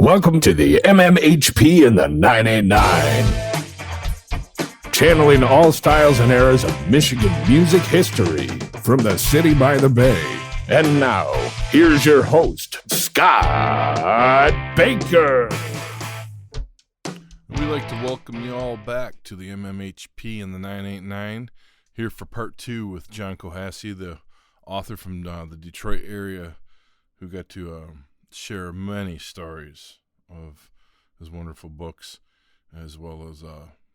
Welcome to the MMHP in the 989. Channeling all styles and eras of Michigan music history from the city by the bay. And now, here's your host, Scott Baker. We'd like to welcome you all back to the MMHP in the 989. Here for part 2 with John Cohassey, the author from the Detroit area, who got to share many stories of his wonderful books, as well as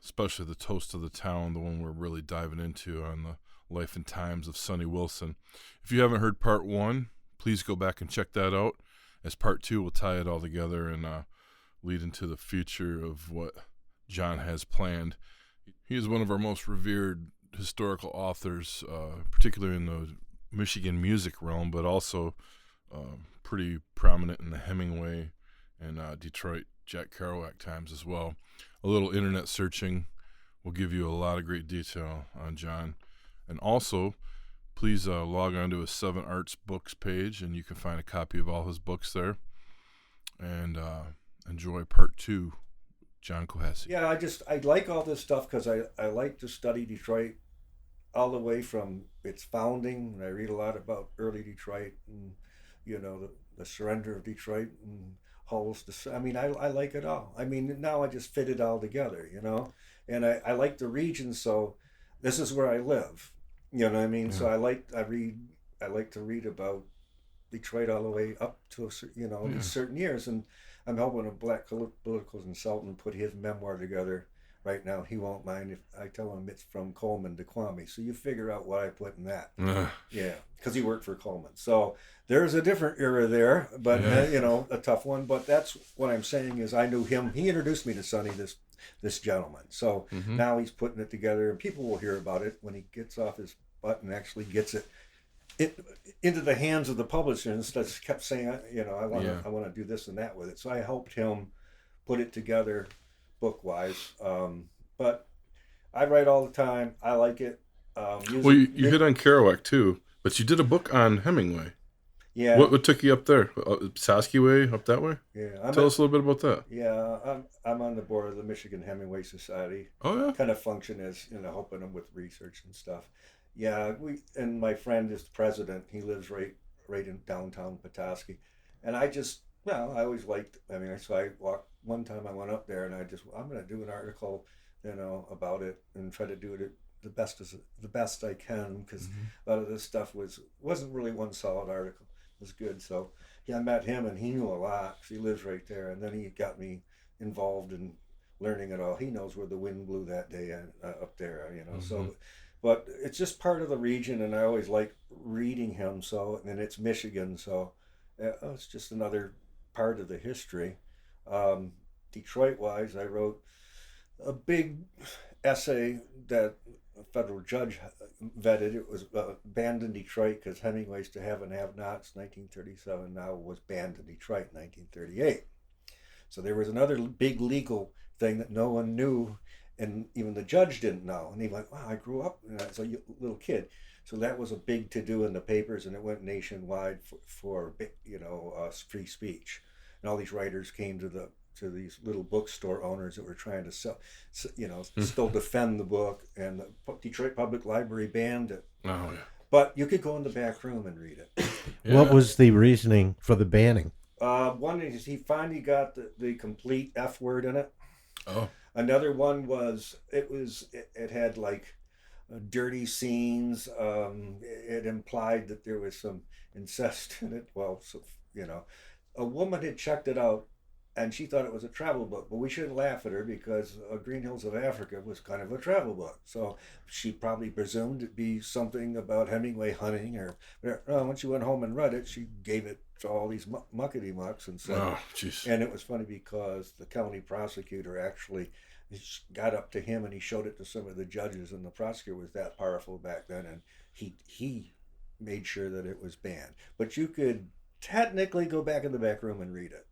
especially the Toast of the Town, the one we're really diving into on the life and times of Sunnie Wilson. If you haven't heard part 1, please go back and check that out, as part 2 will tie it all together and lead into the future of what John has planned. He is one of our most revered historical authors, particularly in the Michigan music realm, but also pretty prominent in the Hemingway and Detroit Jack Kerouac times as well. A little internet searching will give you a lot of great detail on John. And also, please log on to his 7 Arts Books page, and you can find a copy of all his books there. And enjoy part 2, John Cohassey. Yeah, I like all this stuff because I like to study Detroit all the way from its founding. And I read a lot about early Detroit and, you know, the surrender of Detroit and Hull's. I like it all. I mean, now I just fit it all together, you know. And I like the region, so this is where I live. You know what I mean? Yeah. So I like to read about Detroit all the way up to certain years. And I'm helping a black political consultant put his memoir together right now. He won't mind if I tell him it's from Coleman to Kwame. So you figure out what I put in that. Yeah, because he worked for Coleman. So there's a different era there, but a tough one. But that's what I'm saying is I knew him. He introduced me to Sunnie, this gentleman. So now he's putting it together, and people will hear about it when he gets off his butt and actually gets it into the hands of the publisher, and just kept saying, I want to do this and that with it. So I helped him put it together book-wise. But I write all the time. I like it. You hit on Kerouac too, but you did a book on Hemingway. Yeah. What took you up there? Petoskey way, up that way? Yeah. Tell us a little bit about that. Yeah, I'm on the board of the Michigan Hemingway Society. Oh, yeah? Kind of function as, helping them with research and stuff. Yeah, and my friend is the president. He lives right in downtown Petoskey. And I always liked, so I walked, one time I went up there and I'm going to do an article, about it and try to do it the best I can, because a lot of this stuff wasn't really one solid article. It was good. So I met him and he knew a lot. He lives right there. And then he got me involved in learning it all. He knows where the wind blew that day up there, so. But it's just part of the region, and I always like reading him. So, and it's Michigan, so it's just another part of the history. Detroit-wise, I wrote a big essay that a federal judge vetted. It was banned in Detroit because Hemingway's To Have and Have Nots, 1937, now was banned in Detroit in 1938. So there was another big legal thing that no one knew, and even the judge didn't know. And he went, wow, I grew up as a little kid. So that was a big to-do in the papers, and it went nationwide for free speech. And all these writers came to these little bookstore owners that were trying to sell, still defend the book, and the Detroit Public Library banned it. Oh, yeah. But you could go in the back room and read it. Yeah. What was the reasoning for the banning? One is he finally got the complete F word in it. Oh. Another one was it had like dirty scenes. It implied that there was some incest in it. Well, a woman had checked it out and she thought it was a travel book, but we shouldn't laugh at her because Green Hills of Africa was kind of a travel book. So she probably presumed it'd be something about Hemingway hunting, or when she went home and read it, she gave it to all these muckety mucks and said, oh, jeez. And it was funny because the county prosecutor actually got up to him and he showed it to some of the judges, and the prosecutor was that powerful back then, and he made sure that it was banned. But you could technically go back in the back room and read it.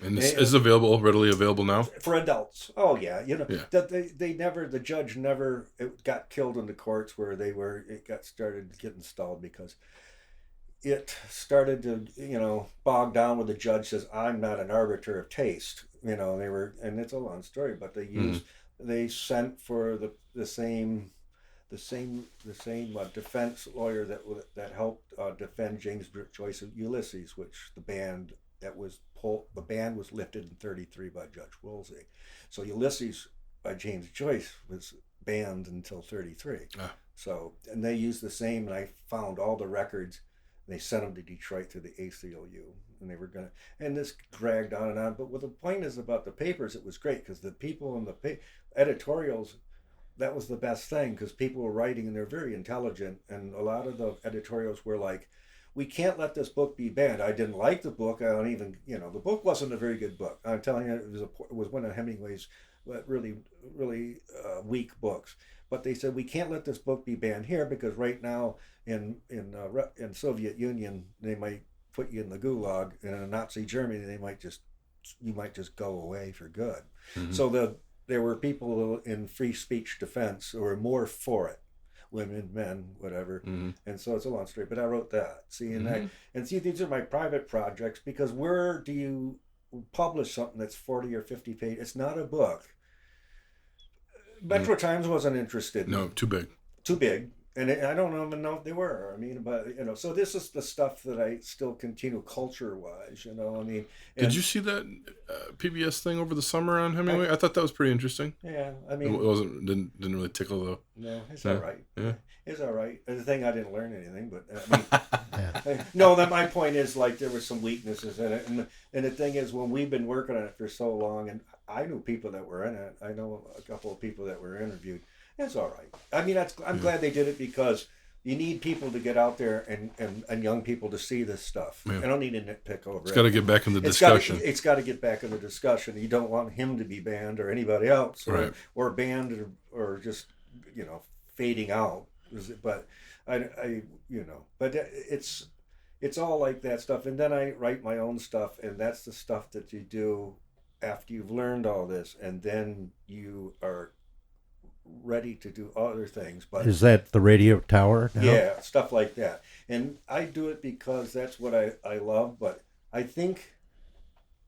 And this is readily available now? For adults. Oh, yeah. The judge never, it got killed in the courts where it got started getting stalled because it started to, bog down where the judge says, I'm not an arbiter of taste. And it's a long story, but they sent for the same defense lawyer that helped defend James Joyce of Ulysses, which the band was lifted in 1933 by Judge Woolsey. So Ulysses by James Joyce was banned until 1933. So, and they used the same, and I found all the records. They sent them to Detroit through the ACLU, and they were and this dragged on. But what the point is about the papers, it was great because the people in the editorials, that was the best thing because people were writing and they're very intelligent, and a lot of the editorials were like, we can't let this book be banned. I didn't like the book. I don't even, the book wasn't a very good book. I'm telling you, it was one of Hemingway's really, really weak books. But they said, we can't let this book be banned here because right now in Soviet Union, they might put you in the gulag. And in Nazi Germany, you might just go away for good. Mm-hmm. So there were people in free speech defense who were more for it. Women, men, whatever. Mm-hmm. And so it's a long story, but I wrote that. See, and see, these are my private projects because where do you publish something that's 40 or 50 pages? It's not a book. Metro Times wasn't interested. No, too big. Too big. And I don't even know if they were. I mean, but, so this is the stuff that I still continue culture-wise, I mean. Did you see that PBS thing over the summer on Hemingway? I thought that was pretty interesting. Yeah, I mean. It didn't really tickle though. No, it's all right. Yeah. It's all right. The thing, I didn't learn anything, but I mean. No, that my point is, like, there were some weaknesses in it. And the thing is, when we've been working on it for so long, and I knew people that were in it. I know a couple of people that were interviewed. It's all right. I mean, I'm glad they did it because you need people to get out there and young people to see this stuff. Yeah. I don't need to nitpick over it. It's got to get back in the discussion. It's got to get back in the discussion. You don't want him to be banned or anybody else or banned or just, fading out. But but it's all like that stuff. And then I write my own stuff, and that's the stuff that you do after you've learned all this, and then you are ready to do other things. But is that the radio tower now? Yeah, stuff like that. And I do it because that's what I love, but I think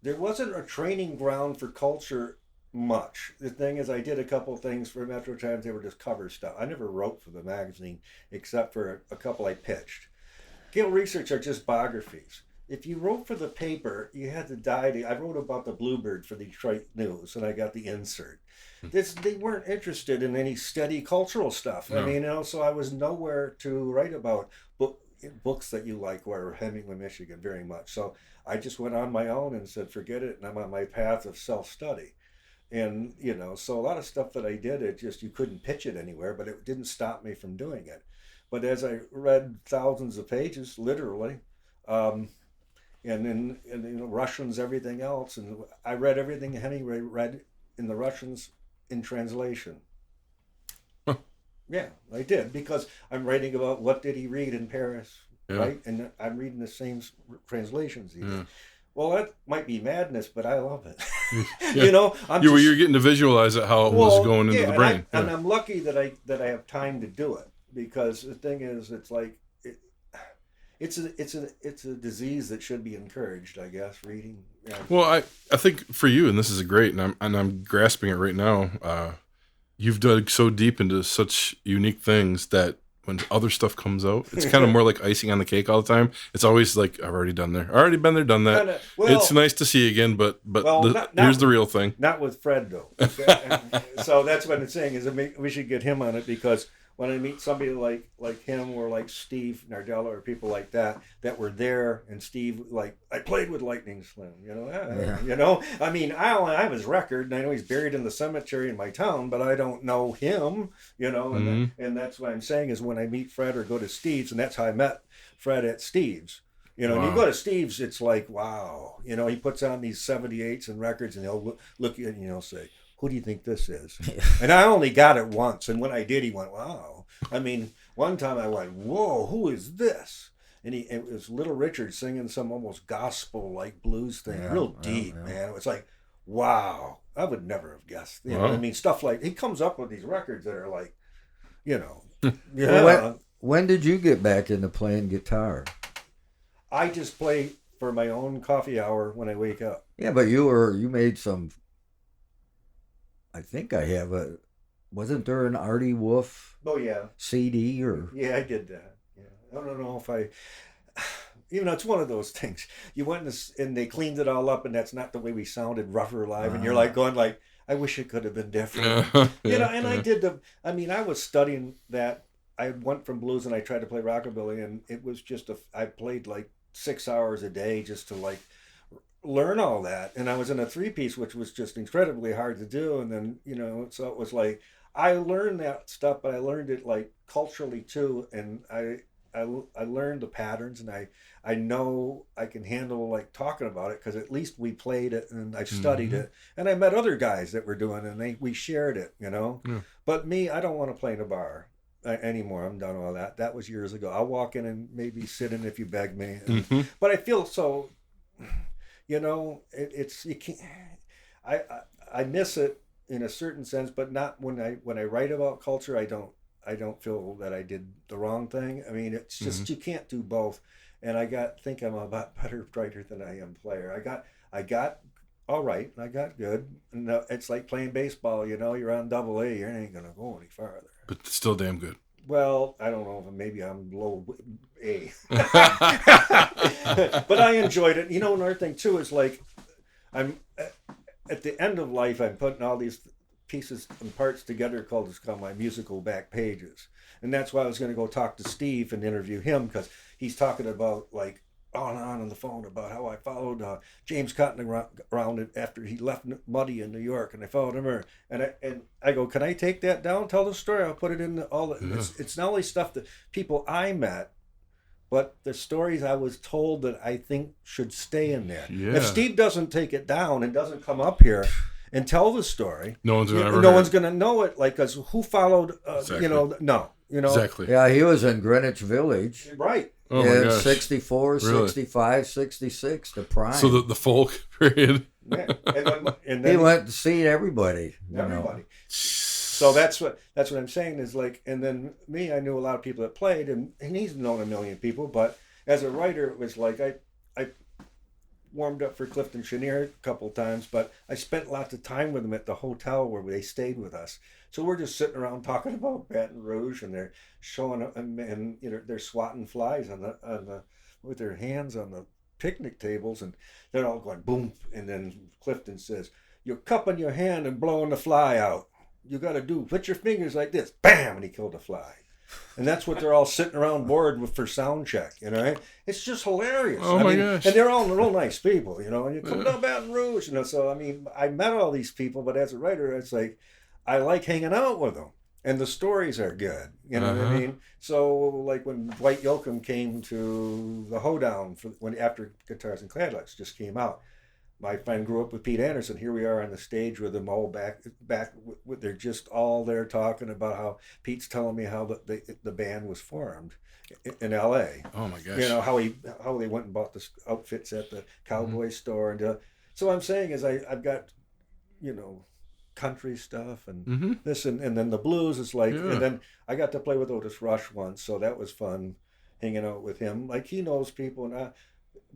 there wasn't a training ground for culture much. The thing is, I did a couple things for Metro Times. They were just cover stuff. I never wrote for the magazine except for a couple I pitched. Gill Research are just biographies. If you wrote for the paper, you had to die. I wrote about the Bluebird for the Detroit News, and I got the insert. They weren't interested in any steady cultural stuff. No. I mean, so I was nowhere to write about books that you like, were Hemingway, Michigan, very much. So I just went on my own and said, forget it, and I'm on my path of self-study. And, so a lot of stuff that I did, you couldn't pitch it anywhere, but it didn't stop me from doing it. But as I read thousands of pages, literally, and then Russians, everything else, and I read everything Hemingway read in the Russians in translation. Huh. Yeah, I did, because I'm writing about what did he read in Paris, right? And I'm reading the same translations he did. Well, that might be madness, but I love it. You're getting to visualize it, how it was going into the brain. And I'm lucky that I have time to do it, because the thing is, it's like it's a disease that should be encouraged, I guess. Reading. Yeah. Well, I think for you, and this is great, and I'm grasping it right now. You've dug so deep into such unique things that when other stuff comes out, it's kind of more like icing on the cake all the time. It's always like, I've already done there. Already been there, done that. It's nice to see again, but here's the real thing. Not with Fred, though. So that's what I'm saying, is we should get him on it, because when I meet somebody like him, or like Steve Nardella, or people like that were there, and Steve, I played with Lightning Slim, I mean, I have his record, and I know he's buried in the cemetery in my town, but I don't know him, and that's what I'm saying, is when I meet Fred or go to Steve's, and that's how I met Fred, at Steve's. Wow. And you go to Steve's, it's like, wow, he puts on these 78s and records, and he'll look at you and he'll say, who do you think this is? And I only got it once, and when I did, he went, wow. I mean, one time I went, whoa, who is this? And it was Little Richard singing some almost gospel-like blues thing, real deep, man. It was like, wow, I would never have guessed. I mean, stuff like, he comes up with these records that are like, Well, when did you get back into playing guitar? I just play for my own coffee hour when I wake up. Yeah, but you made some. I think I have a. Wasn't there an Artie Wolf Oh yeah, CD or? yeah, I did that. Yeah, I don't know if I. You know, it's one of those things. You went and they cleaned it all up, and that's not the way we sounded rougher live. And you're like going like, I wish it could have been different. You know, and I did I mean, I was studying that. I went from blues and I tried to play rockabilly, and it was just I played like 6 hours a day just to like learn all that. And I was in a 3-piece, which was just incredibly hard to do. And then, you know, so it was like, I learned that stuff, but I learned it like culturally too. And I learned the patterns, and I know I can handle like talking about it, because at least we played it and I studied it, and I met other guys that were doing it, and we shared it, you know. But me, I don't want to play in a bar anymore. I'm done with all that. That was years ago. I'll walk in and maybe sit in if you beg me. But I feel so, you know, it's you can't. I miss it in a certain sense, but not when I write about culture. I don't feel that I did the wrong thing. I mean, it's just you can't do both. And I think I'm a lot better writer than I am player. I got all right, and I got good. And it's like playing baseball. You know, you're on AA, you ain't gonna go any farther. But still damn good. Well, I don't know. Maybe I'm low A. But I enjoyed it. You know, another thing too is like, I'm at the end of life. I'm putting all these pieces and parts together it's called my musical back pages, and that's why I was going to go talk to Steve and interview him, because he's talking about like on the phone about how I followed James Cotton around after he left Muddy in New York, and I followed him there, and I go, can I take that down, tell the story, I'll put it in it's not only stuff that people I met, but the stories I was told that I think should stay in there. If Steve doesn't take it down and doesn't come up here and tell the story, no one's gonna know it. Like, cause who followed? Exactly. You know, Exactly. Yeah, he was in Greenwich Village. Right. Oh my gosh. 64, Really? 65, 66, the prime. So the folk period. Yeah. And then he went to see everybody. Everybody. So that's what I'm saying is like, and then me, I knew a lot of people that played, and he's known a million people, but as a writer, it was like I warmed up for Clifton Chenier a couple times, but I spent lots of time with them at the hotel where they stayed with us. So we're just sitting around talking about Baton Rouge, and they're showing up, and you know, they're swatting flies on the with their hands on the picnic tables, and they're all going boom. And then Clifton says, "You're cupping your hand and blowing the fly out. You got to put your fingers like this, bam," and he killed a fly. And that's what they're all sitting around board with for sound check, you know, right? It's just hilarious. Oh my gosh. And they're all real nice people, you know, and you come down Baton Rouge, you know, so I mean, I met all these people, but as a writer, it's like, I like hanging out with them, and the stories are good, you know what I mean? So like when Dwight Yoakam came to the Hoedown after Guitars and Cadillacs just came out, my friend grew up with Pete Anderson. Here we are on the stage with them all back. They're just all there talking about how Pete's telling me how the band was formed in L.A. Oh my gosh! You know how they went and bought the outfits at the cowboy store, and so what I'm saying is I've got, you know, country stuff and this and then the blues is like, and then I got to play with Otis Rush once, so that was fun hanging out with him. Like, he knows people, and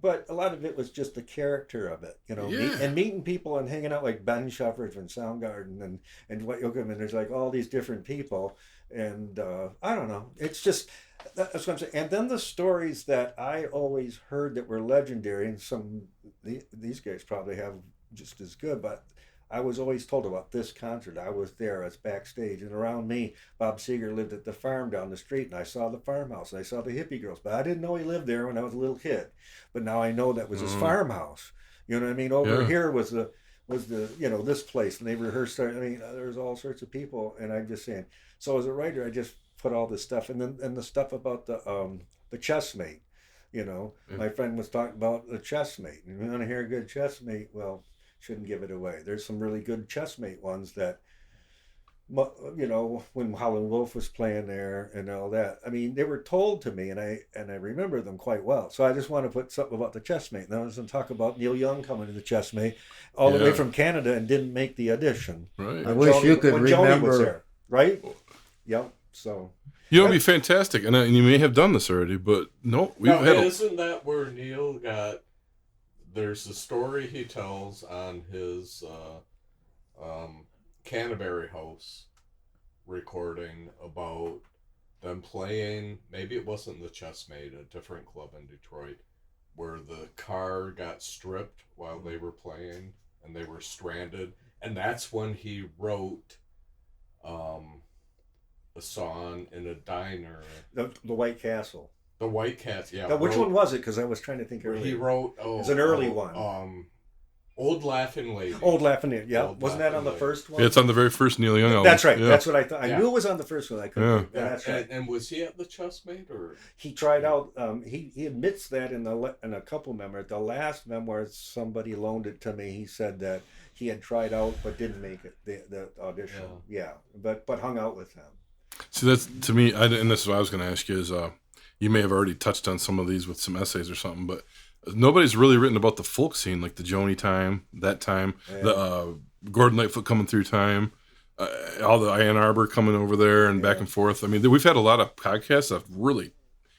but a lot of it was just the character of it, you know, meeting people and hanging out, like Ben Sheppard from Soundgarden and Dwight Yoakam, and there's like all these different people, and I don't know, it's just, that's what I'm saying. And then the stories that I always heard that were legendary, and these guys probably have just as good, but I was always told about this concert. I was there, I was backstage, and around me, Bob Seger lived at the farm down the street, and I saw the farmhouse, and I saw the hippie girls, but I didn't know he lived there when I was a little kid. But now I know that was his farmhouse. You know what I mean? Over here was the you know, this place, and they rehearsed. I mean, there's all sorts of people, and I'm just saying. So as a writer, I just put all this stuff, and then the stuff about the chessmate. You know, my friend was talking about the chessmate. You want to hear a good chessmate? Well, shouldn't give it away. There's some really good chessmate ones that, you know, when Howlin' Wolf was playing there and all that. I mean, they were told to me, and I remember them quite well. So I just want to put something about the chessmate. And I was going to talk about Neil Young coming to the chessmate all the way from Canada and didn't make the audition. Right. I wish you could when remember. Joni was there, right? Yep. So You know, it'd be fantastic, and you may have done this already, but no, we've had. Isn't that where Neil got? There's a story he tells on his Canterbury House recording about them playing. Maybe it wasn't the Chessmate, a different club in Detroit, where the car got stripped while they were playing, and they were stranded, and that's when he wrote. A song in a diner. The White Castle. The White Castle, yeah. Now, which one was it? Because I was trying to think earlier. He wrote... it's an early one. Old Laughing Lady. Old Laughing Lady, yeah. Old Wasn't that on the Lady. first one? Yeah, it's on the very first Neil Young album. That's right. Yeah. That's what I thought. I Yeah. knew it was on the first one. I couldn't. Yeah. That's right. And was he at the Chessmate or? He tried out. He admits that in a couple memoirs. The last memoir, somebody loaned it to me. He said that he had tried out but didn't make it. The audition. Yeah. But hung out with them. See, that's to me, and this is what I was going to ask you is, you may have already touched on some of these with some essays or something, but nobody's really written about the folk scene, like the Joni time, that time, the Gordon Lightfoot coming through time, all the Ann Arbor coming over there and back and forth. I mean, we've had a lot of podcasts that have really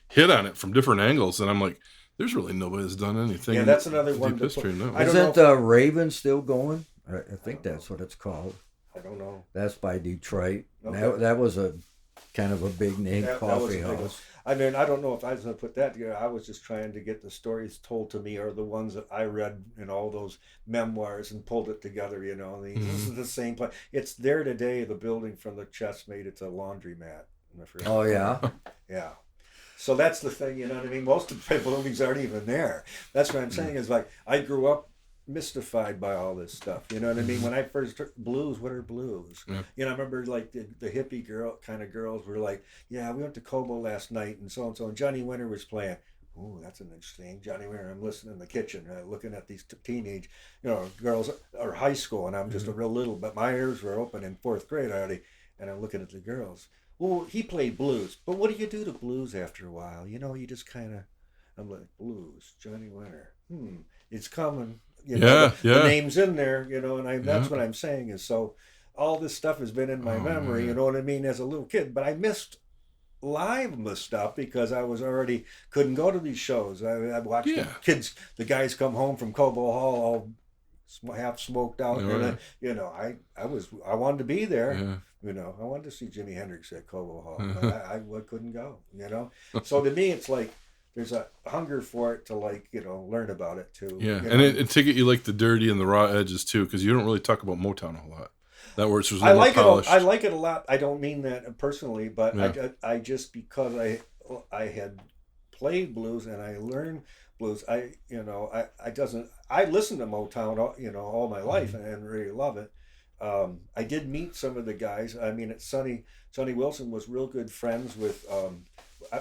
hit on it from different angles, and I'm like, there's really nobody that's done anything. Yeah, that's another one. History, no. Isn't Raven still going? I think that's what it's called. I don't know. That's by Detroit. Okay. That was a kind of a big name coffee house. I mean, I don't know if I was going to put that together. I was just trying to get the stories told to me, or the ones that I read in all those memoirs and pulled it together. You know, this is the same place. It's there today. The building from the Chessmate. It's a laundromat. Oh yeah, yeah. So that's the thing. You know what I mean? Most of the buildings aren't even there. That's what I'm saying. Is like I grew up mystified by all this stuff. You know what I mean? When I first heard blues, what are blues? Yeah. You know, I remember like the hippie girls were like, yeah, we went to Cobo last night and so, and Johnny Winter was playing. Ooh, that's an interesting Johnny Winter. I'm listening in the kitchen, looking at these teenage, girls or high school, and I'm just a real little, but my ears were open in fourth grade already, and I'm looking at the girls. Well, he played blues, but what do you do to blues after a while? You know, you just kind of, I'm like, blues, Johnny Winter. It's coming. The name's in there, and that's what I'm saying is, so all this stuff has been in my memory, you know what I mean, as a little kid, but I missed live stuff because I was already couldn't go to these shows. I watched the guys come home from Cobo Hall all half smoked out, and I wanted to be there. I wanted to see Jimi Hendrix at Cobo Hall, but I couldn't go. So to me, it's like there's a hunger for it to learn about it too. Yeah, and to get you like the dirty and the raw edges too, because you don't really talk about Motown a whole lot. That works was I like it. I like it a lot. I don't mean that personally, but I just because I had played blues and I learned blues. I listened to Motown all my life and really love it. I did meet some of the guys. I mean, Sunnie Wilson was real good friends with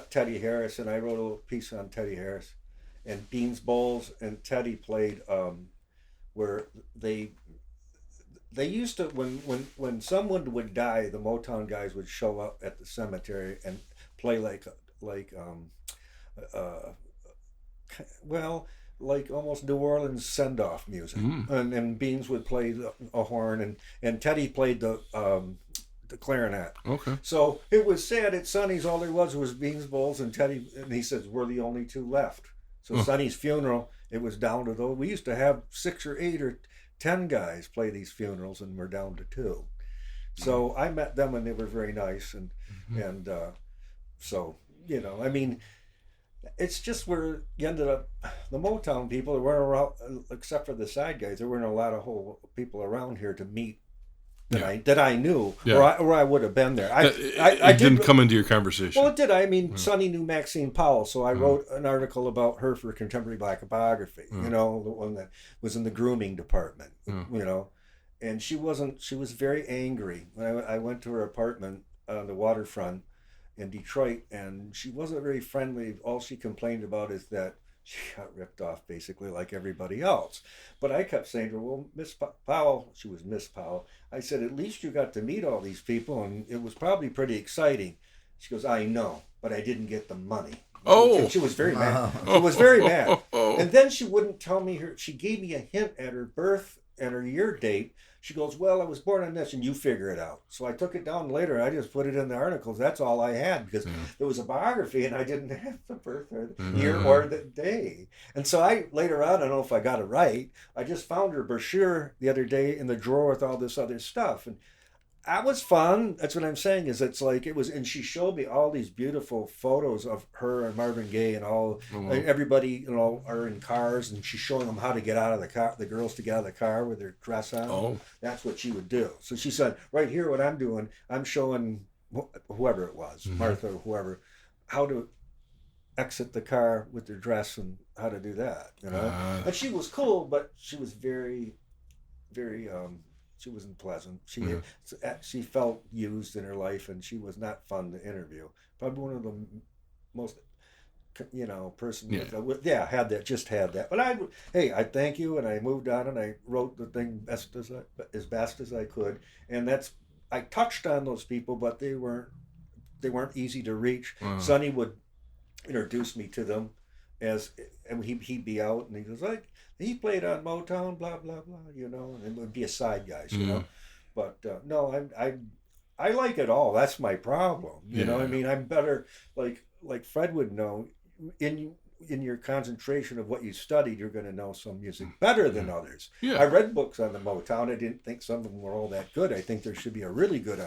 Teddy Harris, and I wrote a little piece on Teddy Harris and Beans Bowls, and Teddy played where they used to when someone would die, the Motown guys would show up at the cemetery and play like almost New Orleans send-off music, and Beans would play a horn, and Teddy played the clarinet. Okay. So it was sad at Sonny's. All there was Beans Bowls and Teddy, and he says we're the only two left. So Sonny's funeral, it was down to those. We used to have 6 or 8 or 10 guys play these funerals, and we're down to 2. So I met them, and they were very nice, and so I mean, it's just where you ended up. The Motown people, there weren't around, except for the side guys. There weren't a lot of whole people around here to meet that I knew, or I would have been there. I didn't come into your conversation. Well, it did. I mean, Sonny knew Maxine Powell, so I wrote an article about her for Contemporary Black Biography. The one that was in the grooming department. And she was very angry when I went to her apartment on the waterfront in Detroit, and she wasn't very friendly. All she complained about is that she got ripped off basically like everybody else. But I kept saying to her, well, Miss Powell, she was Miss Powell. I said, at least you got to meet all these people, and it was probably pretty exciting. She goes, I know, but I didn't get the money. Oh. She was very mad. She was very mad. And then she wouldn't tell me she gave me a hint at her birth and her year date. She goes, well, I was born on this, and you figure it out. So I took it down later. I just put it in the articles. That's all I had, because there was a biography, and I didn't have the birth or the year or the day. And so I later on, I don't know if I got it right, I just found her brochure the other day in the drawer with all this other stuff. And that was fun. That's what I'm saying, is it's like it was, and she showed me all these beautiful photos of her and Marvin Gaye and all, everybody, are in cars, and she's showing them how to get out of the car, the girls to get out of the car with their dress on. Oh. That's what she would do. So she said, right here, what I'm doing, I'm showing whoever it was, Martha or whoever, how to exit the car with their dress and how to do that, And she was cool, but she was very, very, she wasn't pleasant. She felt used in her life, and she was not fun to interview. Probably one of the most, person had that. But I thank you, and I moved on, and I wrote the thing as best as I could, and I touched on those people, but they weren't easy to reach. Sunnie would introduce me to them, and he'd be out, and he goes like, he played on Motown, blah blah blah, and it would be a side guys, But no, I like it all. That's my problem, you know. I mean, I'm better, like Fred would know, in your concentration of what you studied, you're going to know some music better than others. Yeah. I read books on the Motown. I didn't think some of them were all that good. I think there should be a really good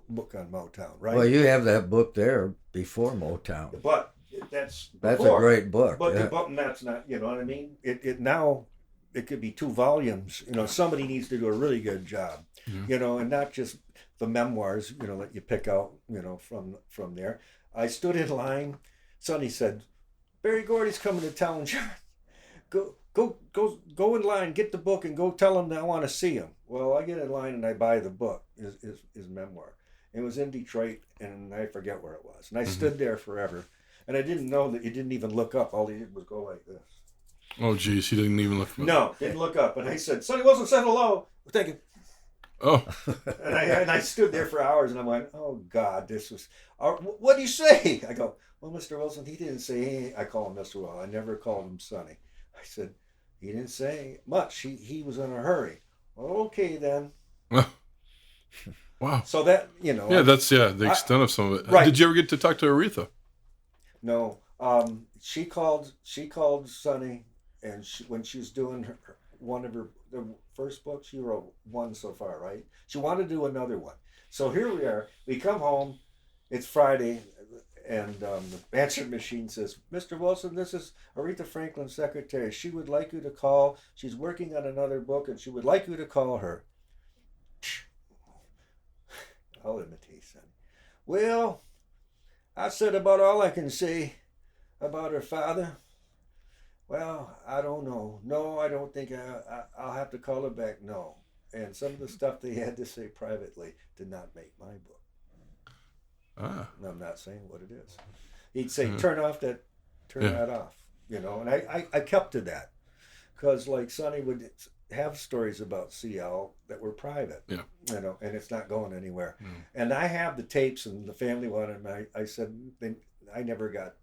book on Motown, right? Well, you have that book there before Motown. But that's a great book. But the book, that's not, you know what I mean? It now, it could be 2 volumes. Somebody needs to do a really good job, and not just the memoirs, that you pick out, from there. I stood in line. Sunnie said, Barry Gordy's coming to town, John. Go in line, get the book, and go tell him that I want to see him. Well, I get in line and I buy the book, his memoir. It was in Detroit, and I forget where it was. And I stood there forever. And I didn't know that he didn't even look up. All he did was go like this. Oh, geez, he didn't even look up. No, didn't look up. And I said, Sunnie Wilson said hello. We're thinking. Oh. and I stood there for hours, and I went, oh, God, this was... what do you say? I go, well, Mr. Wilson, he didn't say anything. I call him Mr. Wilson. I never called him Sunnie. I said, he didn't say much. He was in a hurry. Okay, then. Wow. So that, Yeah, that's, the extent of some of it. Right. Did you ever get to talk to Aretha? No. She called Sunnie, and when she was doing the first book, she wrote one so far, right? She wanted to do another one. So here we are. We come home. It's Friday, and the answering machine says, Mr. Wilson, this is Aretha Franklin's secretary. She would like you to call. She's working on another book, and she would like you to call her. I'll imitate Sunnie. Well, I said about all I can say about her father. Well, I don't know. No, I don't think I'll have to call her back. No. And some of the stuff they had to say privately did not make my book. And I'm not saying what it is. He'd say, turn that off, and I kept to that, because like Sunnie would have stories about CL that were private, and it's not going anywhere. And I have the tapes, and the family wanted them. I said, I never got,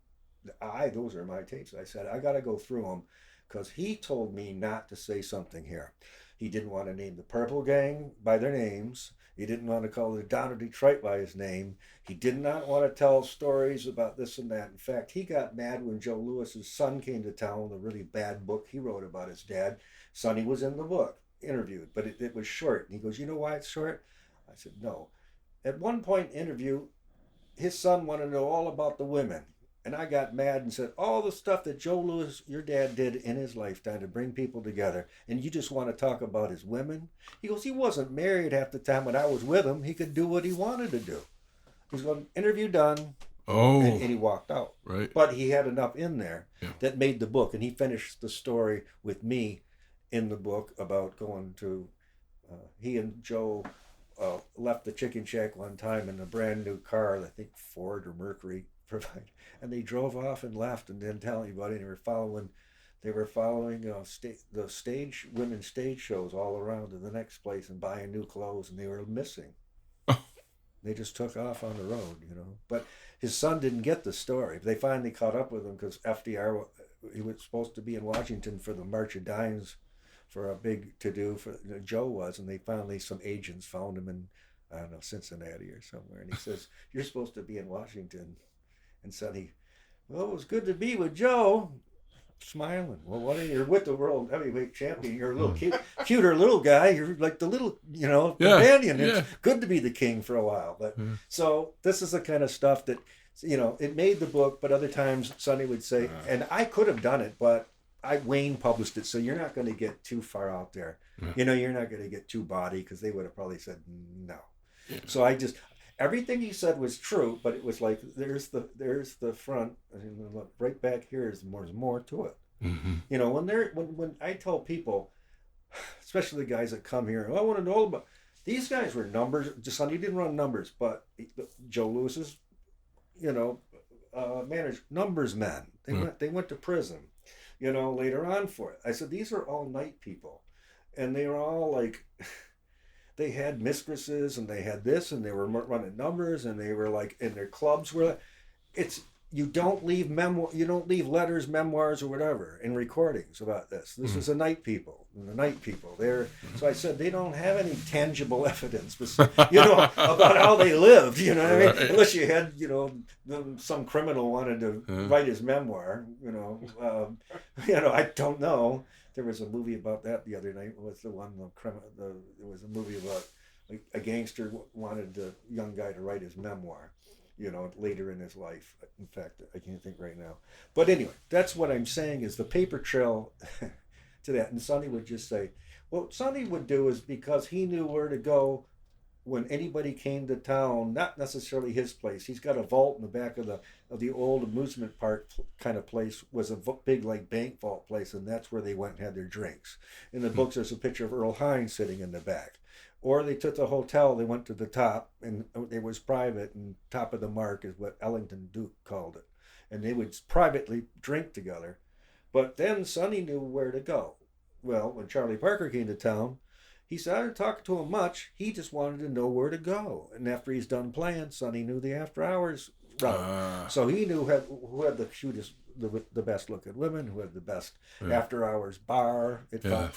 those are my tapes. I said, I got to go through them, because he told me not to say something here. He didn't want to name the Purple Gang by their names. He didn't want to call the Don of Detroit by his name. He did not want to tell stories about this and that. In fact, he got mad when Joe Lewis's son came to town with a really bad book he wrote about his dad. Sunnie was in the book, interviewed, but it was short. And he goes, you know why it's short? I said, no. At one point interview, his son wanted to know all about the women. And I got mad and said, all the stuff that Joe Louis, your dad, did in his lifetime to bring people together, and you just want to talk about his women? He goes, he wasn't married half the time when I was with him. He could do what he wanted to do. He's going, interview done. Oh. And he walked out. Right. But he had enough in there that made the book. And he finished the story with me in the book about going to, he and Joe left the Chicken Shack one time in a brand new car, I think Ford or Mercury provided. And they drove off and left and didn't tell anybody. They were following the women's stage shows all around to the next place and buying new clothes, and they were missing. They just took off on the road, But his son didn't get the story. They finally caught up with him because FDR, he was supposed to be in Washington for the March of Dimes for a big to-do for Joe was, and they finally, some agents found him in, I don't know, Cincinnati or somewhere, and he says, "You're supposed to be in Washington." And Sonny, "Well, it was good to be with Joe." Smiling. "Well, what are you? You're with the world heavyweight champion. You're a little cuter little guy. You're like the little, companion. It's good to be the king for a while." But so this is the kind of stuff that, it made the book, but other times Sonny would say, and I could have done it, but Wayne published it, so you're not going to get too far out there. You're not going to get too bawdy, because they would have probably said no. So everything he said was true, but it was like, there's the front, and look, right back here is more to it. When I tell people, especially the guys that come here, I want to know about, these guys were numbers. Sonny didn't run numbers, but Joe Lewis's, managed numbers men. They went to prison, later on for it. I said, these are all night people, and they were all like, they had mistresses, and they had this, and they were running numbers, and they were like, in their clubs were, you don't leave letters, memoirs, or whatever in recordings about this. This is the night people. So I said, they don't have any tangible evidence, about how they lived, what I mean? Right. Unless you had, some criminal wanted to write his memoir, I don't know. There was a movie about that the other night. Was the one there was a movie about a gangster wanted the young guy to write his memoir, later in his life. In fact, I can't think right now. But anyway, that's what I'm saying is the paper trail to that. And Sonny would just say, what Sonny would do is, because he knew where to go when anybody came to town, not necessarily his place. He's got a vault in the back of the old amusement park kind of place, was a big like bank vault place, and that's where they went and had their drinks. In the books, there's a picture of Earl Hines sitting in the back. Or they took the hotel, they went to the top, and it was private, and top of the mark is what Ellington Duke called it. And they would privately drink together. But then Sonny knew where to go. Well, when Charlie Parker came to town, he said, I didn't talk to him much. He just wanted to know where to go. And after he's done playing, Sonny knew the after hours route. So he knew who had the cutest, the best looking women, who had the best after hours bar.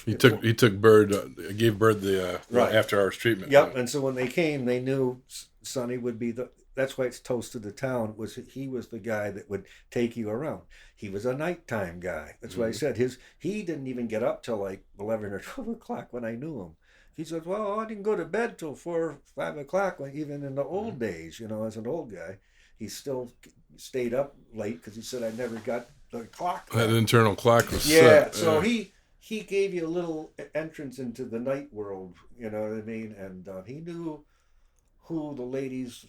He took Bird, gave Bird the after hours treatment. Yep. And so when they came, they knew Sonny would be that's why it's Toast to the Town, he was the guy that would take you around. He was a nighttime guy. That's why I said he didn't even get up till like 11 or 12 o'clock when I knew him. He said, well, I didn't go to bed till 4 or 5 o'clock, even in the old days, as an old guy. He still stayed up late because he said, I never got the clock. That internal clock was set. So he gave you a little entrance into the night world, you know what I mean? And he knew who the ladies,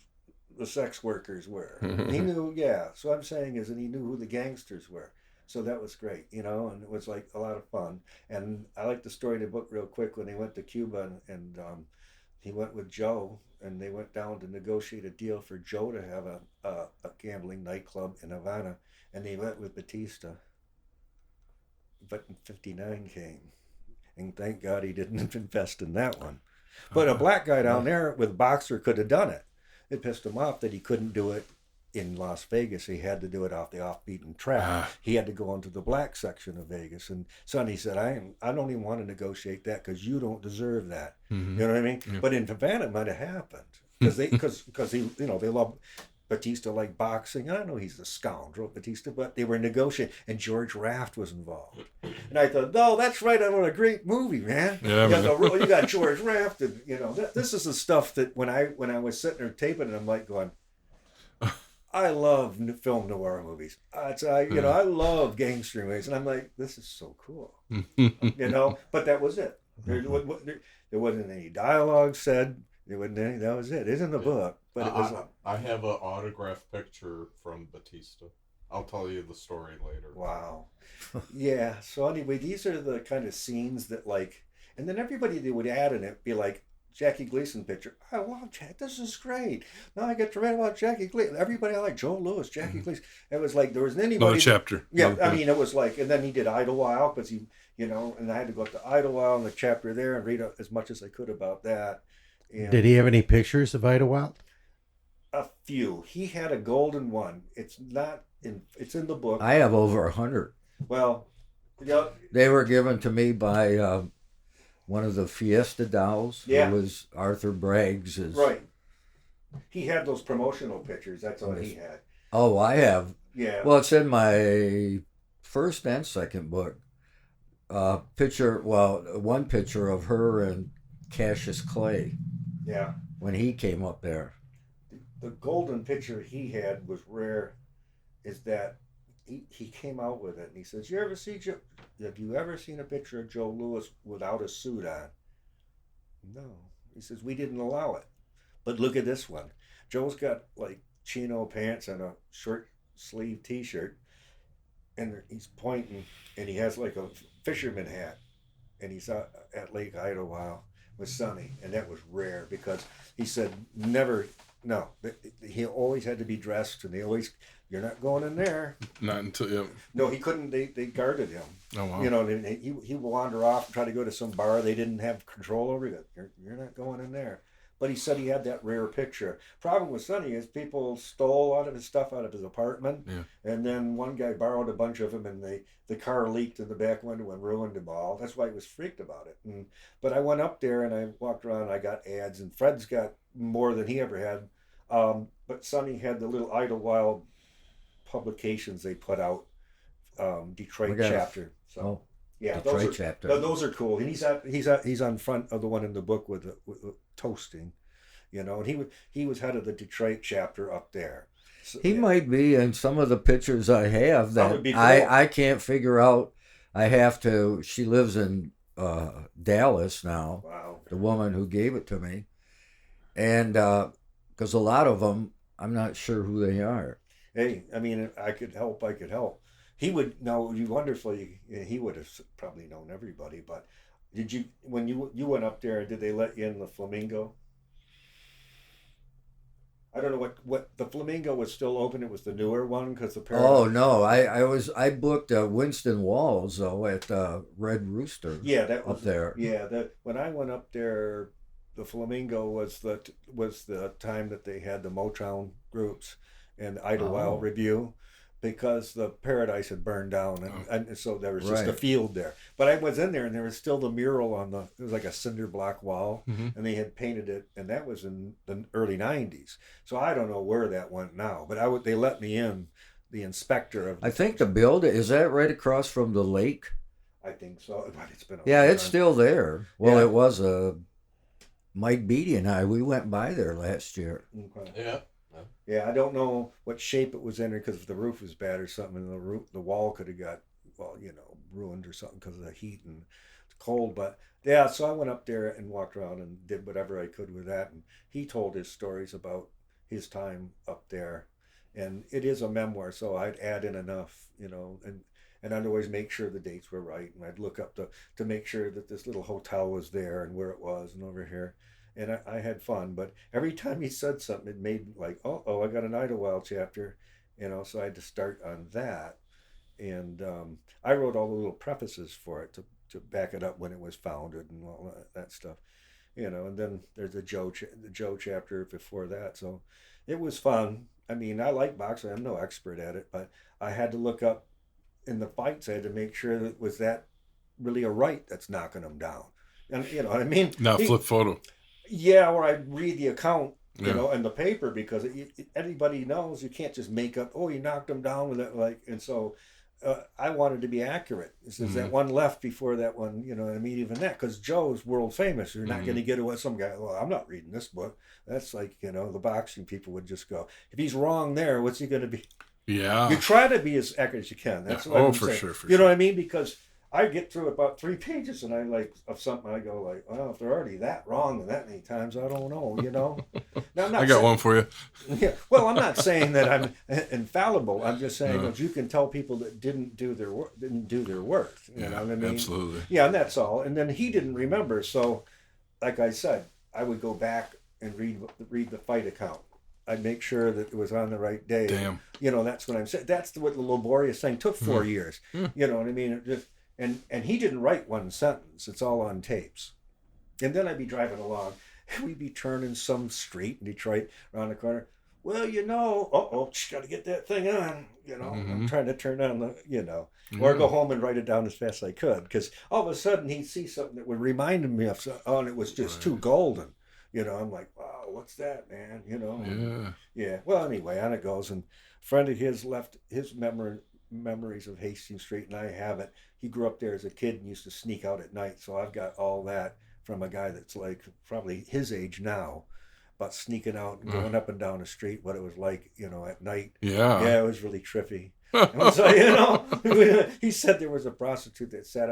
the sex workers were. He knew, so I'm saying is, and he knew who the gangsters were. So that was great, and it was like a lot of fun. And I like the story in the book real quick when they went to Cuba and he went with Joe, and they went down to negotiate a deal for Joe to have a gambling nightclub in Havana, and they went with Batista. But in '59 came, and thank God he didn't invest in that one. But a black guy down there with Boxer could have done it. It pissed him off that he couldn't do it in Las Vegas. He had to do it off the off-beaten track. He had to go into the black section of Vegas. And Sonny said, I don't even want to negotiate that because you don't deserve that. You know what I mean? Yeah. But in Havana, it might have happened because he, they love Batista like boxing. I know he's a scoundrel, Batista, but they were negotiating, and George Raft was involved. And I thought, no, that's right. I want a great movie, man. Yeah, you got George Raft, and this is the stuff that when I was sitting there taping it, I'm like going, I love film noir movies. I love gangster movies, and I'm like, this is so cool, But that was it. There wasn't any dialogue said. There wasn't any. That was it. It's in the book, but it was. I have an autographed picture from Batista. I'll tell you the story later. Wow. Yeah. So anyway, these are the kind of scenes that and then everybody they would add in it be like, Jackie Gleason picture. I love Jack. This is great. Now I get to read about Jackie Gleason. Everybody I like Joe Lewis, Jackie Gleason. It was like there wasn't anybody. Another chapter. Yeah, I mean it was like, and then he did Idlewild because he, and I had to go up to Idlewild and the chapter there and read as much as I could about that. And did he have any pictures of Idlewild? A few. He had a golden one. It's not in. It's in the book. I have over 100. Well, Yep. They were given to me by one of the Fiesta dolls. Yeah. Who was Arthur Bragg's. Right. He had those promotional pictures. That's all he had. Oh, I have. Yeah. Well, it's in my first and second book. One picture of her and Cassius Clay Yeah. when he came up there. The golden picture he had was rare. Is that he came out with it and he says, have you ever seen a picture of Joe Louis without a suit on? No. He says, we didn't allow it. But look at this one. Joe's got like chino pants and a short sleeve t-shirt, and he's pointing, and he has like a fisherman hat, and he's out at Lake Idlewild with Sunnie, and that was rare because he said he always had to be dressed, and you're not going in there. Not until No, he couldn't. They guarded him. Oh wow. You know, he would wander off and try to go to some bar they didn't have control over. You're not going in there. But he said he had that rare picture. Problem with Sunnie is people stole a lot of his stuff out of his apartment, and then one guy borrowed a bunch of them, and the car leaked in the back window and ruined them all. That's why he was freaked about it. But I went up there and I walked around. And I got ads, and Fred's got more than he ever had. But Sunnie had the little Idlewild publications they put out, Detroit chapter. So yeah, Detroit chapter. Those are cool. And he's on front of the one in the book with the toasting, and he was head of the Detroit chapter up there. So, He might be in some of the pictures I have that would be cool. I can't figure out. She lives in Dallas now, Wow. the woman who gave it to me. And because a lot of them, I'm not sure who they are. Hey, I mean, I could help. He would know you wonderfully. He would have probably known everybody. But did you, when you went up there, did they let you in the Flamingo? I don't know what the Flamingo was still open. It was the newer one because the Oh no, I booked Winston Walls though at Red Rooster. Yeah, that was up there. Yeah, when I went up there, the Flamingo was the time that they had the Motown groups and the Idlewild Review, because the Paradise had burned down, and so there was just a field there. But I was in there, and there was still the mural it was like a cinder block wall, and they had painted it, and that was in the early 90s. So I don't know where that went now, but they let me in, the inspector of. I think the building, is that right across from the lake? I think so, but it's been. It's still there. Well, it was Mike Beatty and I. We went by there last year. Okay. Yeah. Yeah, I don't know what shape it was in there, because if the roof was bad or something, and the wall could have got, ruined or something because of the heat and it's cold. But yeah, so I went up there and walked around and did whatever I could with that. And he told his stories about his time up there. And it is a memoir, so I'd add in enough, and I'd always make sure the dates were right. And I'd look up to make sure that this little hotel was there and where it was and over here. And I had fun, but every time he said something, it made like, I got an Idlewild chapter, so I had to start on that. And I wrote all the little prefaces for it to back it up when it was founded and all that stuff, and then there's the Joe chapter before that. So it was fun. I mean, I like boxing. I'm no expert at it, but I had to look up in the fights. I had to make sure that was that really a right that's knocking them down. And you know what I mean? Not flip photo. Yeah, or I'd read the account, in the paper, because anybody knows you can't just make up, you knocked him down with it, and so I wanted to be accurate. There's that one left before that one, even that, because Joe's world famous. You're not going to get away some guy, I'm not reading this book. That's like, the boxing people would just go, if he's wrong there, what's he going to be? Yeah. You try to be as accurate as you can. That's what I'm saying. Sure. You know what I mean? Because I get through about 3 pages and of something, I go well, if they're already that wrong that many times, I don't know, Now, I'm not I got one for you. Yeah, well, I'm not saying that I'm infallible. I'm just saying that you can tell people that didn't do their work. You know what I mean? Absolutely. Yeah, and that's all. And then he didn't remember, so like I said, I would go back and read the fight account. I'd make sure that it was on the right day. Damn. That's what I'm saying. That's what the laborious thing took 4 years. You know what I mean? It just. And he didn't write one sentence. It's all on tapes. And then I'd be driving along. We'd be turning some street in Detroit around the corner. well, got to get that thing on. I'm trying to turn on the, or Yeah. go home and write it down as fast as I could. Because all of a sudden he'd see something that would remind me of and it was just too golden. I'm like, wow, what's that, man? Yeah. Yeah. Well, anyway, on it goes. And a friend of his left his memories of Hastings Street, and I have it. He grew up there as a kid and used to sneak out at night. So I've got all that from a guy that's like probably his age now, about sneaking out and going up and down the street, what it was like, at night. Yeah. Yeah, it was really trippy. And so, he said there was a prostitute that sat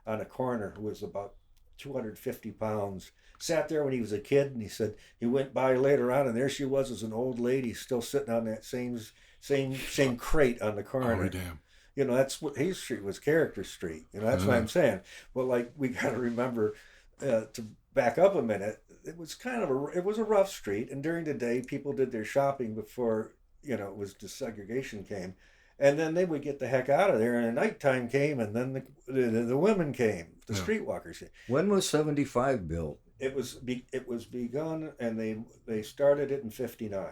on a corner who was about 250 pounds. Sat there when he was a kid, and he said he went by later on, and there she was as an old lady still sitting on that same crate on the corner. Oh, damn. That's what Hastings Street was, character street. That's what I'm saying. But like, we got to remember to back up a minute. It was it was a rough street, and during the day people did their shopping before it was desegregation came, and then they would get the heck out of there. And the nighttime came, and then the women came, the streetwalkers came. When was 75 built? It was begun, and they started it in '59,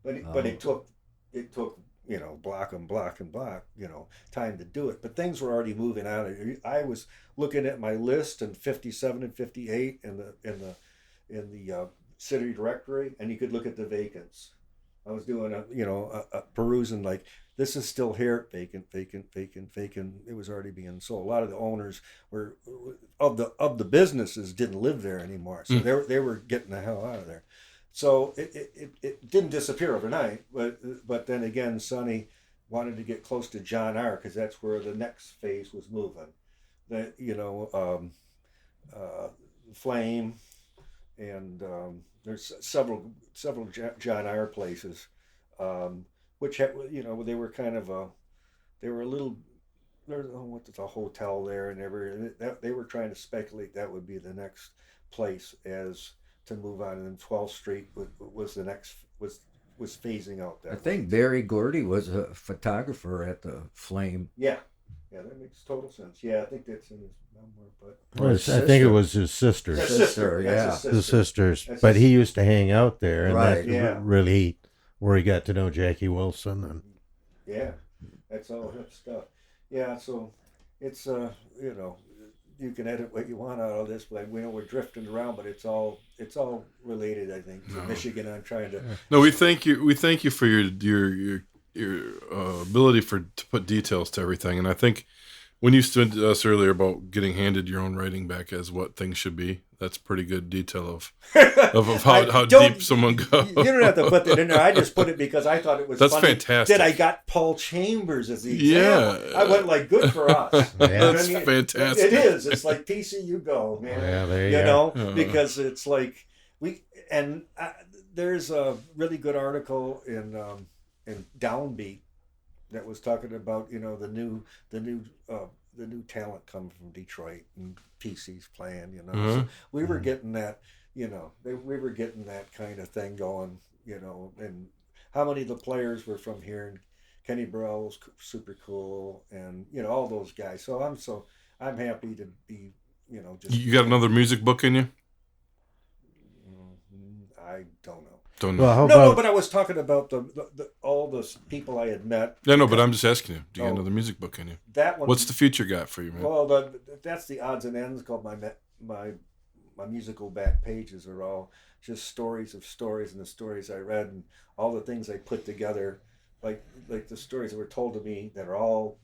but it took block and block and block time to do it. But things were already moving out. I was looking at my list in '57 and '58 in the city directory, and you could look at the vacants. I was doing a perusing, like, this is still here, vacant. It was already being sold. A lot of the owners were of the businesses didn't live there anymore, so they were getting the hell out of there. So it didn't disappear overnight, but then again, Sunnie wanted to get close to John R. because that's where the next phase was moving. That Flame, and there's several John R. places. Which they were kind of they were a little, there's a hotel there, and they were trying to speculate that would be the next place as to move on, and then 12th Street was the next was phasing out that. I think Barry Gordy was a photographer at the Flame. Yeah, that makes total sense. Yeah, I think that's in his memoir, but I think it was his sister. His sister, yeah. His sisters. That's But his he used to hang out there, and Right, that yeah. really where he got to know Jackie Wilson. And yeah, that's all hip stuff. Yeah, so it's you can edit what you want out of this, but we know we're drifting around, but it's all related, I think, to Michigan. I'm trying to. No, we thank you for your ability to put details to everything, and I think when you said to us earlier about getting handed your own writing back as what things should be, that's pretty good detail of how deep someone goes. You don't have to put that in there. I just put it because I thought it was That's funny fantastic. that I got Paul Chambers as the example. Yeah. I went like, good for us. Yeah. That's fantastic. It is. It's like PC, you go, man. Yeah, there you go. Because it's like there's a really good article in Downbeat that was talking about the new talent coming from Detroit and PC's playing. So we were getting that. We were getting that kind of thing going. And how many of the players were from here? And Kenny Burrell was super cool, and all those guys. So I'm happy to be. Just You got another music book in you? I don't know. Don't know. well, how No, about but I was talking about the all the people I had met. No, but I'm just asking you. Do you got Oh. another music book in you? That one. What's the future got for you, man? Well, that's the odds and ends. Called my musical back pages are all just stories of stories, and the stories I read, and all the things I put together, like the stories that were told to me that are all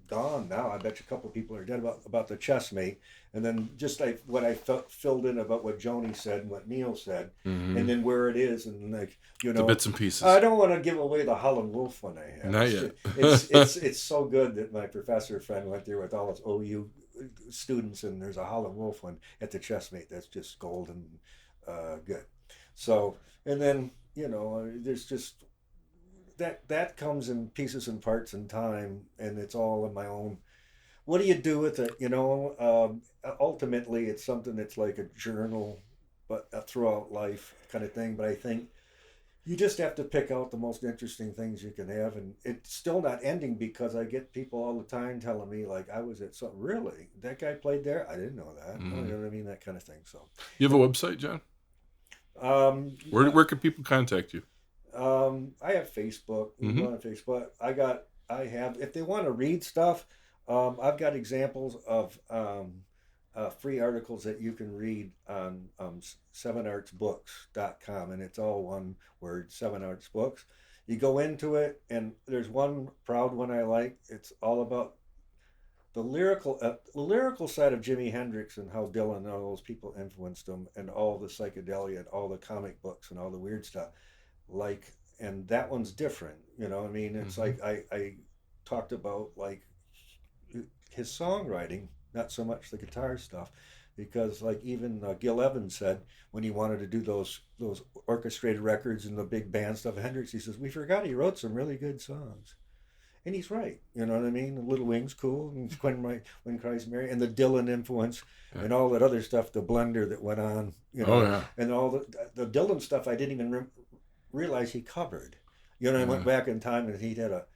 gone now. I bet you a couple of people are dead about the chessmate, and then just like what I filled in about what Joni said and what Neil said, and then where it is, and the bits and pieces. I don't want to give away the Howlin' Wolf one I have. Not yet. It's so good that my professor friend went there with all his OU students, and there's a Howlin' Wolf one at the chessmate that's just golden good. So, and then there's just that comes in pieces and parts in time, and it's all in my own. What do you do with it? Ultimately, it's something that's like a journal, but throughout life kind of thing. But I think you just have to pick out the most interesting things you can have, and it's still not ending because I get people all the time telling me like, I was at something, really, that guy played there, I didn't know that. You know what I mean, that kind of thing. So You have a website, John? Where can people contact you? I have Facebook. On Facebook, I have. If they want to read stuff, I've got examples of free articles that you can read on 7artsbooks.com, and it's all one word, 7artsbooks. You go into it, and there's one proud one I like. It's all about the lyrical side of Jimi Hendrix and how Dylan and all those people influenced him, and all the psychedelia and all the comic books and all the weird stuff. Like, and that one's different, you know. I mean, it's like I talked about like his songwriting, not so much the guitar stuff, because like even Gil Evans said when he wanted to do those orchestrated records and the big band stuff of Hendrix, he says, we forgot he wrote some really good songs. And he's right, you know what I mean? Little Wing's cool, and When Christ Mary, and the Dylan influence, and all that other stuff, the blender that went on, you know, and all the Dylan stuff I didn't even realize he covered. You know, I went back in time and he had a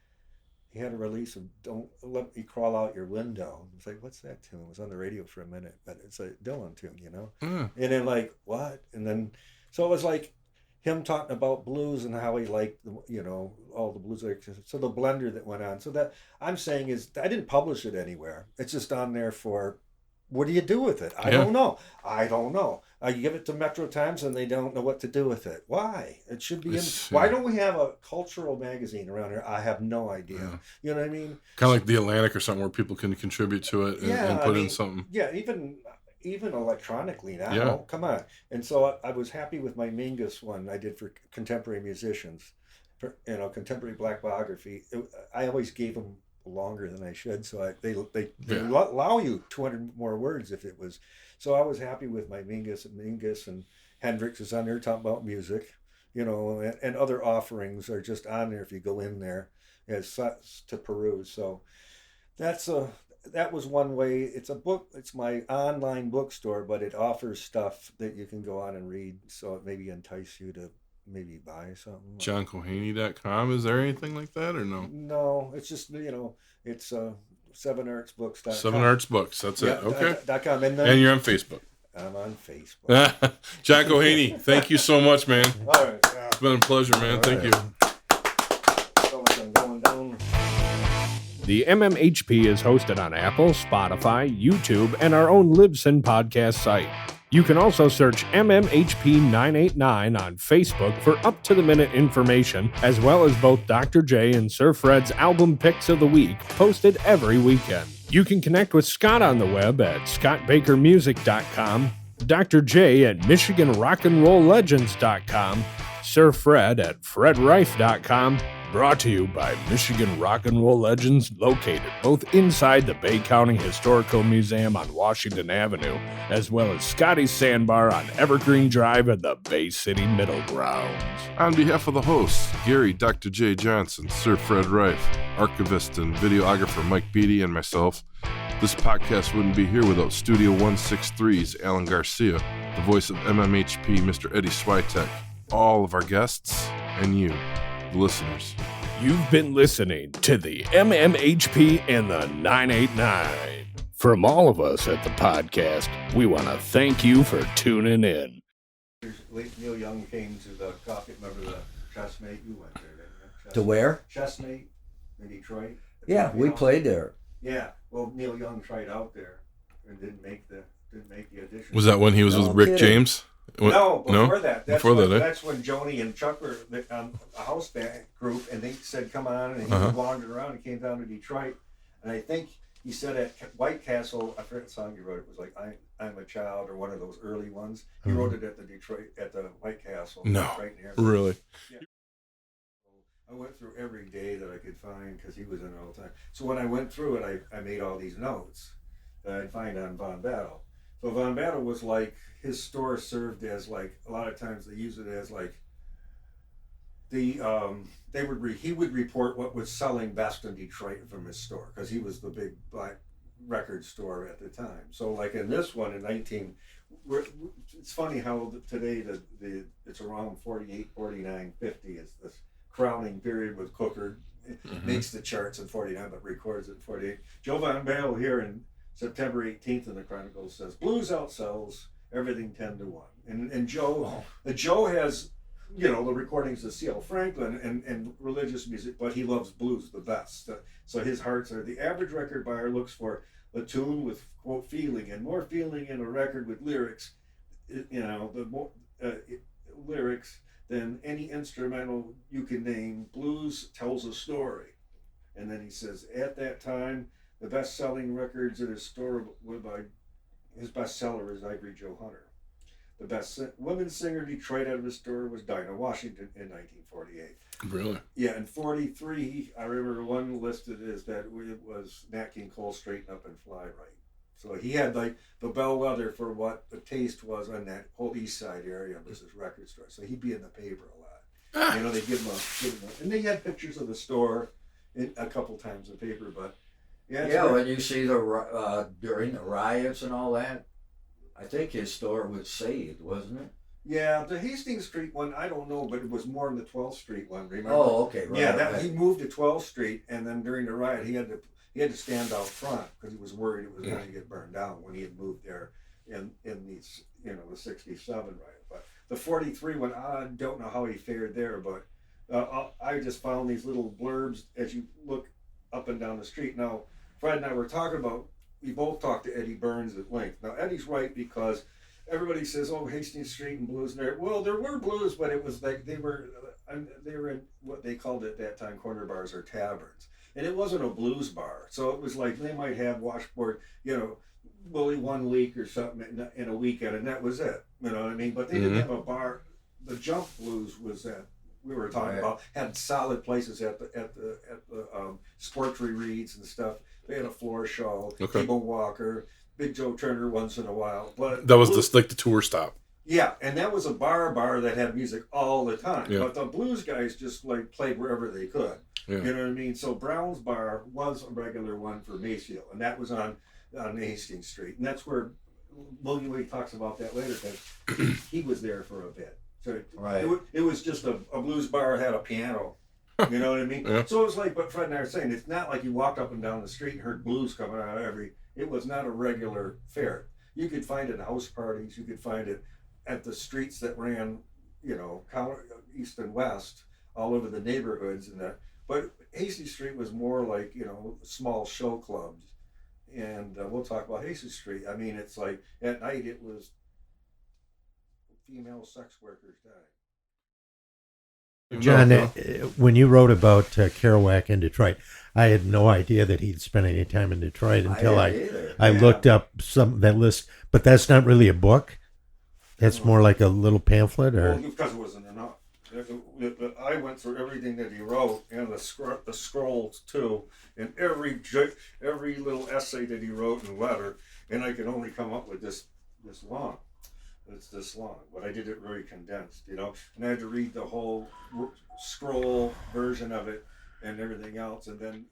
release of "Don't Let Me Crawl Out Your Window." It's like, what's that tune? It was on the radio for a minute, but it's a Dylan tune, you know. And then like, what? And then so it was like him talking about blues and how he liked, you know, all the blues lyrics. So the blender that went on. So that I'm saying is, I didn't publish it anywhere. It's just on there for, what do you do with it? I don't know. You give it to Metro Times and they don't know what to do with it. Why? It should be in. Why don't we have a cultural magazine around here? I have no idea. You know what I mean? Kind of like the Atlantic or something where people can contribute to it and put in something. Yeah, even electronically now. Yeah. Come on. And so I was happy with my Mingus one I did for contemporary musicians, for, you know, contemporary black biography. I always gave them longer than I should, so they allow you 200 more words if it was. So I was happy with my Mingus and Hendrix is on there talking about music, you know, and other offerings are just on there if you go in there as to peruse. So that was one way. It's a book. It's my online bookstore, but it offers stuff that you can go on and read. So it maybe entice you to maybe buy something. JohnCohassey.com. Is there anything like that or no? No, it's just, you know, it's 7artsbooks.com. 7artsbooks. That's it. Okay. .com. And you're on Facebook. I'm on Facebook. John Cohassey, thank you so much, man. All right. It's been a pleasure, man. All thank right. you. So much I'm going down. The MMHP is hosted on Apple, Spotify, YouTube, and our own Libsyn podcast site. You can also search MMHP 989 on Facebook for up-to-the-minute information, as well as both Dr. J and Sir Fred's album picks of the week, posted every weekend. You can connect with Scott on the web at scottbakermusic.com, Dr. J at michiganrockandrolllegends.com, Sir Fred at fredrife.com, brought to you by Michigan Rock and Roll Legends, located both inside the Bay County Historical Museum on Washington Avenue, as well as Scotty's Sandbar on Evergreen Drive at the Bay City Middle Grounds. On behalf of the hosts, Gary, Dr. J. Johnson, Sir Fred Rife, archivist and videographer Mike Beatty, and myself, this podcast wouldn't be here without Studio 163's Alan Garcia, the voice of MMHP, Mr. Eddie Switek, all of our guests, and you, the listeners. You've been listening to the MMHP and the 989. From all of us at the podcast, we want to thank you for tuning in. Late Neil Young came to the coffee. Remember the Chessmate? You went there, didn't you? To where? Chessmate in Detroit. Yeah, we played there. Yeah. Well, Neil Young tried out there and didn't make the audition. Was that when he was with Rick James? No, before that. That's That's when Joni and Chuck were on a house band group, and they said, come on, and he wandered around and came down to Detroit. And I think he said at White Castle, I forget the song he wrote, it was like, I'm a Child, or one of those early ones. He wrote it at the White Castle. No, right near really? Yeah. I went through every day that I could find, because he was in it all the time. So when I went through it, I made all these notes that I'd find on Von Battle. So Von Battle was like, his store served as like, a lot of times they use it as like, he would report what was selling best in Detroit from his store, because he was the big black record store at the time. So like in this one it's funny how today it's around 48, 49, 50 is this crowning period with Cooker. Makes the charts in 49 but records it in 48. Joe Von Battle here in September 18th in the Chronicles says, blues outsells everything 10-1. And Joe has the recordings of C.L. Franklin and religious music, but he loves blues the best. So his hearts are, the average record buyer looks for a tune with, quote, feeling, and more feeling in a record with lyrics, the more lyrics than any instrumental you can name. Blues tells a story. And then he says, at that time, the best-selling records at his store were by, his bestseller is Ivory Joe Hunter. The best women's singer Detroit out of his store was Dinah Washington in 1948. Really? Yeah, in 43, I remember one listed as that it was Nat King Cole, Straighten Up and Fly Right. So he had like the bellwether for what the taste was on that whole East Side area was his record store. So he'd be in the paper a lot. They give him a, and they had pictures of the store a couple times in paper, but when you see the during the riots and all that, I think his store was saved, wasn't it? Yeah, the Hastings Street one, I don't know, but it was more than the 12th Street one, remember? Oh, okay, right. Yeah, right. He moved to 12th Street, and then during the riot, he had to stand out front because he was worried it was going to get burned down when he had moved there in these, the 67 riot. But the 43 one, I don't know how he fared there, but I just found these little blurbs as you look up and down the street. Now, Fred and I were talking about, we both talked to Eddie Burns at length. Now, Eddie's right because everybody says, "Oh, Hastings Street and blues." And well, there were blues, but it was like they were in what they called at that time corner bars or taverns, and it wasn't a blues bar. So it was like they might have washboard, Willie 1 week or something in a weekend, and that was it. You know what I mean? But they didn't have a bar. The jump blues was that we were talking about had solid places at the sportry reads and stuff. They had a floor show, Timo Walker, Big Joe Turner once in a while. But that was the tour stop. Yeah, and that was a bar that had music all the time. Yeah. But the blues guys just like played wherever they could. Yeah. You know what I mean? So Brown's Bar was a regular one for Mayfield, and that was on Hastings Street. And that's where William Lee talks about that later because he was there for a bit. So it was just a blues bar had a piano. You know what I mean? Yeah. So it was like, but Fred and I were saying, it's not like you walked up and down the street and heard blues coming out it was not a regular fare. You could find it at house parties. You could find it at the streets that ran, east and west, all over the neighborhoods and that. But Hastings Street was more like, small show clubs. And we'll talk about Hastings Street. I mean, it's like at night it was female sex workers dying. John, when you wrote about Kerouac in Detroit, I had no idea that he'd spent any time in Detroit until I looked up that list. But that's not really a book. That's more like a little pamphlet, or because it wasn't enough. I went through everything that he wrote and the scrolls too, and every little essay that he wrote and letter, and I could only come up with this long. It's this long, but I did it very condensed, and I had to read the whole scroll version of it and everything else, and then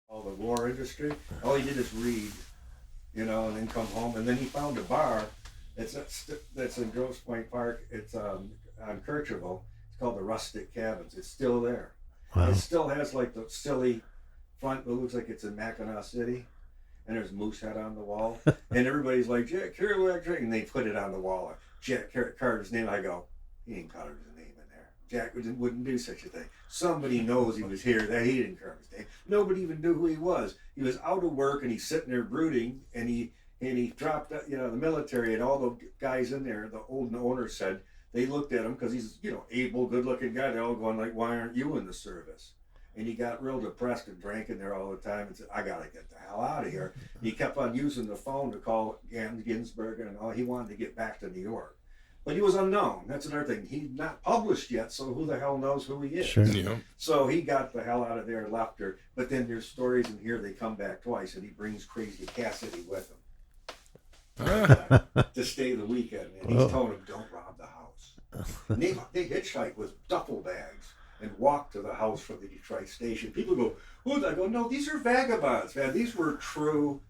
all the war industry. All he did is read, and then come home, and then he found a bar that's in Grosse Pointe Park. It's on Kercheval. It's called the Rustic Cabins. It's still there. Wow. It still has like the silly front that looks like it's in Mackinac City. And there's Moosehead on the wall, and everybody's like, Jack Kerouac, and they put it on the wall. Jack Carter's name. I go, he didn't carve his name in there. Jack wouldn't do such a thing. Somebody knows he was here. That he didn't carve his name. Nobody even knew who he was. He was out of work, and he's sitting there brooding, and he dropped, the military, and all the guys in there. The old owner said they looked at him because he's, able, good-looking guy. They're all going like, why aren't you in the service? And he got real depressed and drank in there all the time and said, I got to get the hell out of here. He kept on using the phone to call Ginsberg and all. He wanted to get back to New York. But he was unknown. That's another thing. He's not published yet, so who the hell knows who he is? Sure. Yeah. So he got the hell out of there and left her. But then there's stories in here, they come back twice, and he brings Crazy Cassidy with him to stay the weekend. And he's telling him, don't rob the house. And they hitchhike with duffel bags and walk to the house from the Detroit station. People go, who? I go, no, these are vagabonds, man. These were true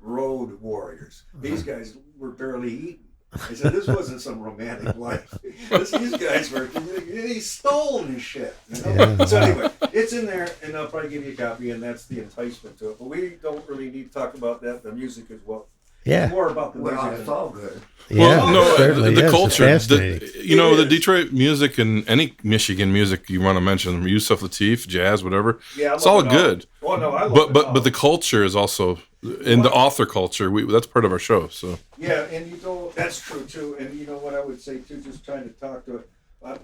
road warriors. These guys were barely eaten. I said, this wasn't some romantic life. These guys were, they stole and shit. Yeah. So anyway, it's in there, and I'll probably give you a copy, and that's the enticement to it. But we don't really need to talk about that. The music is what Yeah. More about the music. Well, it's all good. Yeah, Well, no, certainly the is. It's culture, fascinating. the Detroit music and any Michigan music you want to mention, Yusef Lateef, jazz, whatever, Yeah, I it's all love it good. Oh no, I love But the culture is also in the author culture. That's part of our show. So Yeah, and that's true too. And you know what I would say too, just trying to talk to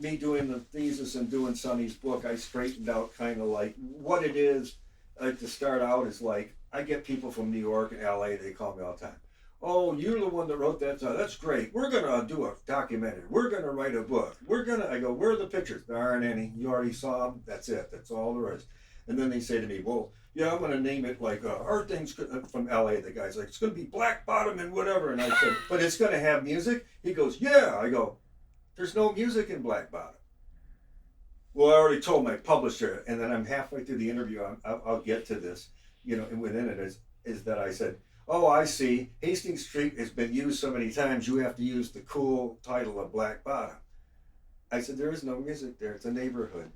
me doing the thesis and doing Sonny's book, I straightened out kind of like what it is. To start out is like I get people from New York and LA. They call me all the time. Oh, you're the one that wrote that song. That's great. We're gonna do a documentary. We're gonna write a book. I go, where are the pictures? There aren't any. You already saw them. That's it. That's all there is. And then they say to me, well, yeah, I'm gonna name it like our thing's from LA. The guy's like, it's gonna be Black Bottom and whatever. And I said, but it's gonna have music. He goes, yeah. I go, there's no music in Black Bottom. Well, I already told my publisher, and then I'm halfway through the interview. I'll get to this, and within it is that I said, oh, I see. Hastings Street has been used so many times, you have to use the cool title of Black Bottom. I said, there is no music there. It's a neighborhood.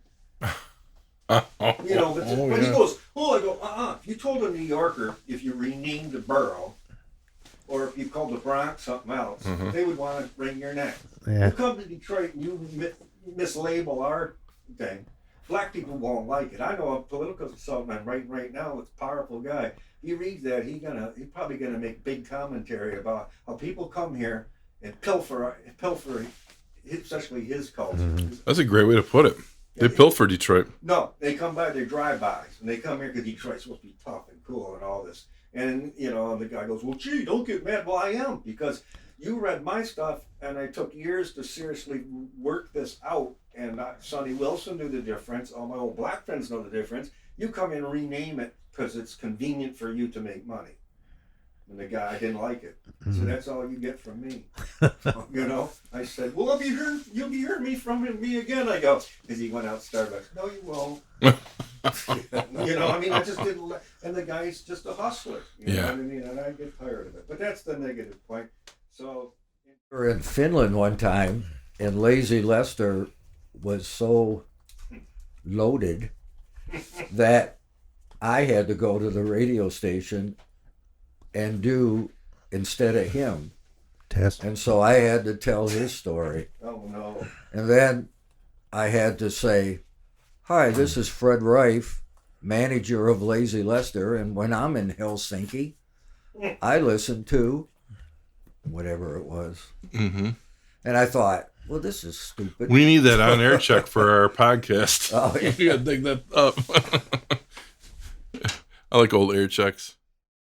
But he goes, I go, If you told a New Yorker, if you renamed the borough, or if you called the Bronx something else, they would want to wring your neck. Yeah. You come to Detroit and you mislabel our thing. Black people won't like it. I know a political consultant I'm writing right now. It's a powerful guy. He reads that, he's probably gonna make big commentary about how people come here and pilfer, especially his culture. that's a great way to put it. They pilfer Detroit. No, they come by, they drive-bys, and they come here because Detroit's supposed to be tough and cool and all this. And the guy goes, well, gee, don't get mad. Well, I am, because you read my stuff, and I took years to seriously work this out. And Sunnie Wilson knew the difference. All my old black friends know the difference. You come in and rename it because it's convenient for you to make money. And the guy didn't like it. So that's all you get from me. I said, well, you'll be hearing me from me again. I go, because he went out Starbucks. No, you won't. I just didn't and the guy's just a hustler. You know what I mean? And I get tired of it. But that's the negative point. So We were in Finland one time, and Lazy Lester was so loaded that I had to go to the radio station and do instead of him. Test. And so I had to tell his story. Oh, no. And then I had to say, hi, this is Fred Reif, manager of Lazy Lester, and when I'm in Helsinki, I listen to whatever it was. And I thought, well, this is stupid. We need that on-air check for our podcast. Oh, yeah. You gotta dig that up. I like old air checks.